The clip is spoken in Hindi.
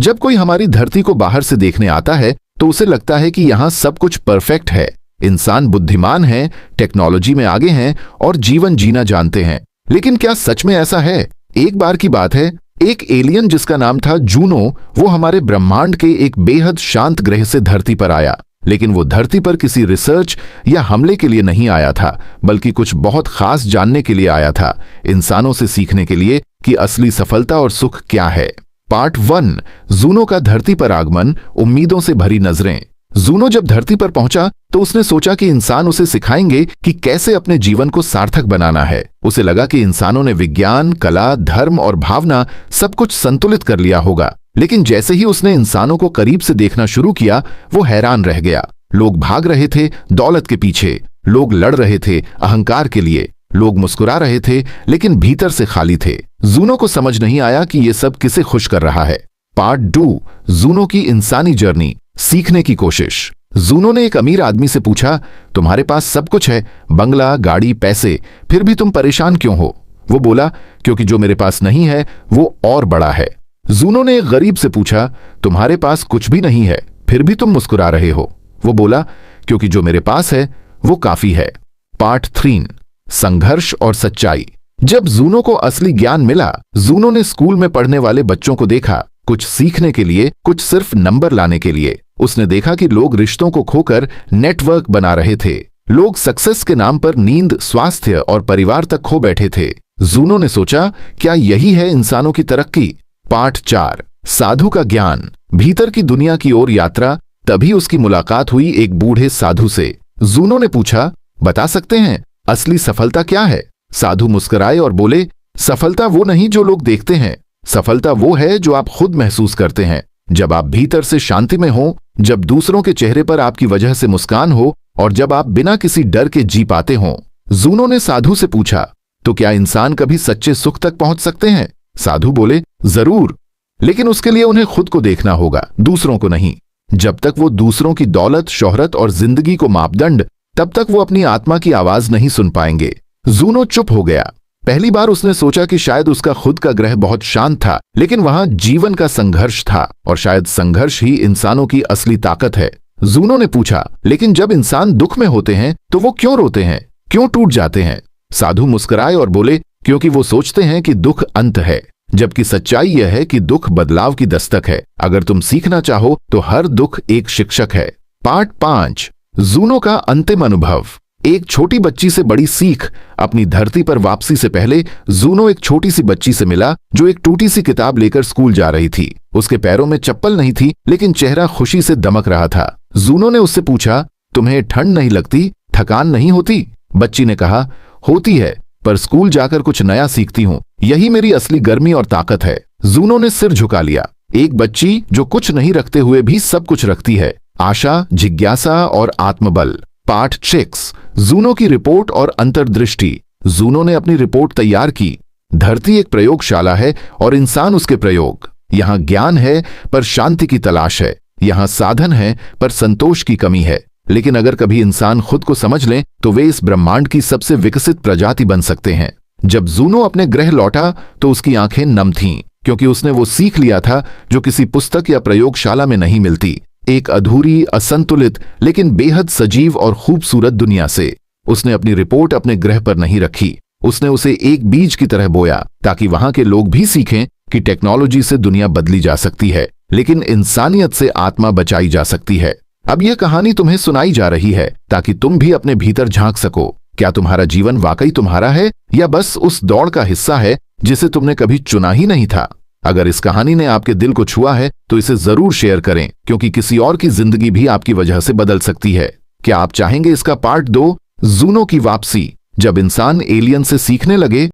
जब कोई हमारी धरती को बाहर से देखने आता है तो उसे लगता है कि यहाँ सब कुछ परफेक्ट है, इंसान बुद्धिमान है, टेक्नोलॉजी में आगे हैं और जीवन जीना जानते हैं। लेकिन क्या सच में ऐसा है? एक बार की बात है, एक एलियन जिसका नाम था जूनो, वो हमारे ब्रह्मांड के एक बेहद शांत ग्रह से धरती पर आया। लेकिन वो धरती पर किसी रिसर्च या हमले के लिए नहीं आया था, बल्कि कुछ बहुत खास जानने के लिए आया था, इंसानों से सीखने के लिए कि असली सफलता और सुख क्या है। पार्ट 1, जूनो का धरती पर आगमन, उम्मीदों से भरी नजरें। जूनो जब धरती पर पहुंचा तो उसने सोचा कि इंसान उसे सिखाएंगे कि कैसे अपने जीवन को सार्थक बनाना है। उसे लगा कि इंसानों ने विज्ञान, कला, धर्म और भावना सब कुछ संतुलित कर लिया होगा। लेकिन जैसे ही उसने इंसानों को करीब से देखना शुरू किया, वो हैरान रह गया। लोग भाग रहे थे दौलत के पीछे, लोग लड़ रहे थे अहंकार के लिए, लोग मुस्कुरा रहे थे लेकिन भीतर से खाली थे। जूनो को समझ नहीं आया कि ये सब किसे खुश कर रहा है। पार्ट 2, जूनो की इंसानी जर्नी, सीखने की कोशिश। जूनो ने एक अमीर आदमी से पूछा, तुम्हारे पास सब कुछ है, बंगला, गाड़ी, पैसे, फिर भी तुम परेशान क्यों हो? वो बोला, क्योंकि जो मेरे पास नहीं है वो और बड़ा है। जूनो ने एक गरीब से पूछा, तुम्हारे पास कुछ भी नहीं है, फिर भी तुम मुस्कुरा रहे हो? वो बोला, क्योंकि जो मेरे पास है वो काफी है। पार्ट 3, संघर्ष और सच्चाई। जब जूनो को असली ज्ञान मिला, जूनो ने स्कूल में पढ़ने वाले बच्चों को देखा, कुछ सीखने के लिए, कुछ सिर्फ नंबर लाने के लिए। उसने देखा कि लोग रिश्तों को खोकर नेटवर्क बना रहे थे, लोग सक्सेस के नाम पर नींद, स्वास्थ्य और परिवार तक खो बैठे थे। जूनो ने सोचा, क्या यही है इंसानों की तरक्की? पार्ट 4, साधु का ज्ञान, भीतर की दुनिया की ओर यात्रा। तभी उसकी मुलाकात हुई एक बूढ़े साधु से। जूनो ने पूछा, बता सकते हैं असली सफलता क्या है? साधु मुस्कुराए और बोले, सफलता वो नहीं जो लोग देखते हैं, सफलता वो है जो आप खुद महसूस करते हैं। जब आप भीतर से शांति में हो, जब दूसरों के चेहरे पर आपकी वजह से मुस्कान हो और जब आप बिना किसी डर के जी पाते हो। जूनो ने साधु से पूछा, तो क्या इंसान कभी सच्चे सुख तक पहुंच सकते हैं? साधु बोले, जरूर, लेकिन उसके लिए उन्हें खुद को देखना होगा, दूसरों को नहीं। जब तक वो दूसरों की दौलत, शोहरत और जिंदगी को मापदंड, तब तक वो अपनी आत्मा की आवाज नहीं सुन पाएंगे। जूनो चुप हो गया। पहली बार उसने सोचा कि शायद उसका खुद का ग्रह बहुत शांत था, लेकिन वहां जीवन का संघर्ष था और शायद संघर्ष ही इंसानों की असली ताकत है। जूनो ने पूछा, लेकिन जब इंसान दुख में होते हैं तो वो क्यों रोते हैं, क्यों टूट जाते हैं? साधु मुस्कुराए और बोले, क्योंकि वो सोचते हैं कि दुख अंत है, जबकि सच्चाई यह है कि दुख बदलाव की दस्तक है। अगर तुम सीखना चाहो तो हर दुख एक शिक्षक है। पार्ट 5, जूनो का अंतिम अनुभव, एक छोटी बच्ची से बड़ी सीख। अपनी धरती पर वापसी से पहले जूनो एक छोटी सी बच्ची से मिला जो एक टूटी सी किताब लेकर स्कूल जा रही थी। उसके पैरों में चप्पल नहीं थी, लेकिन चेहरा खुशी से दमक रहा था। जूनो ने उससे पूछा, तुम्हें ठंड नहीं लगती, थकान नहीं होती? बच्ची ने कहा, होती है, पर स्कूल जाकर कुछ नया सीखती हूँ, यही मेरी असली गर्मी और ताकत है। जूनो ने सिर झुका लिया। एक बच्ची जो कुछ नहीं रखते हुए भी सब कुछ रखती है, आशा, जिज्ञासा और आत्मबल। पार्ट 6, जूनो की रिपोर्ट और अंतर्दृष्टि। जूनो ने अपनी रिपोर्ट तैयार की। धरती एक प्रयोगशाला है और इंसान उसके प्रयोग। यहाँ ज्ञान है पर शांति की तलाश है, यहाँ साधन है पर संतोष की कमी है। लेकिन अगर कभी इंसान खुद को समझ लें तो वे इस ब्रह्मांड की सबसे विकसित प्रजाति बन सकते हैं। जब जूनो अपने ग्रह लौटा तो उसकी आंखें नम थीं, क्योंकि उसने वो सीख लिया था जो किसी पुस्तक या प्रयोगशाला में नहीं मिलती। एक अधूरी, असंतुलित लेकिन बेहद सजीव और खूबसूरत दुनिया से। उसने अपनी रिपोर्ट अपने ग्रह पर नहीं रखी, उसने उसे एक बीज की तरह बोया, ताकि वहां के लोग भी सीखें कि टेक्नोलॉजी से दुनिया बदली जा सकती है, लेकिन इंसानियत से आत्मा बचाई जा सकती है। अब यह कहानी तुम्हें सुनाई जा रही है ताकि तुम भी अपने भीतर झांक सको। क्या तुम्हारा जीवन वाकई तुम्हारा है या बस उस दौड़ का हिस्सा है जिसे तुमने कभी चुना ही नहीं था? अगर इस कहानी ने आपके दिल को छुआ है तो इसे जरूर शेयर करें, क्योंकि किसी और की जिंदगी भी आपकी वजह से बदल सकती है। क्या आप चाहेंगे इसका पार्ट 2, जूनो की वापसी? जब इंसान एलियन से सीखने लगे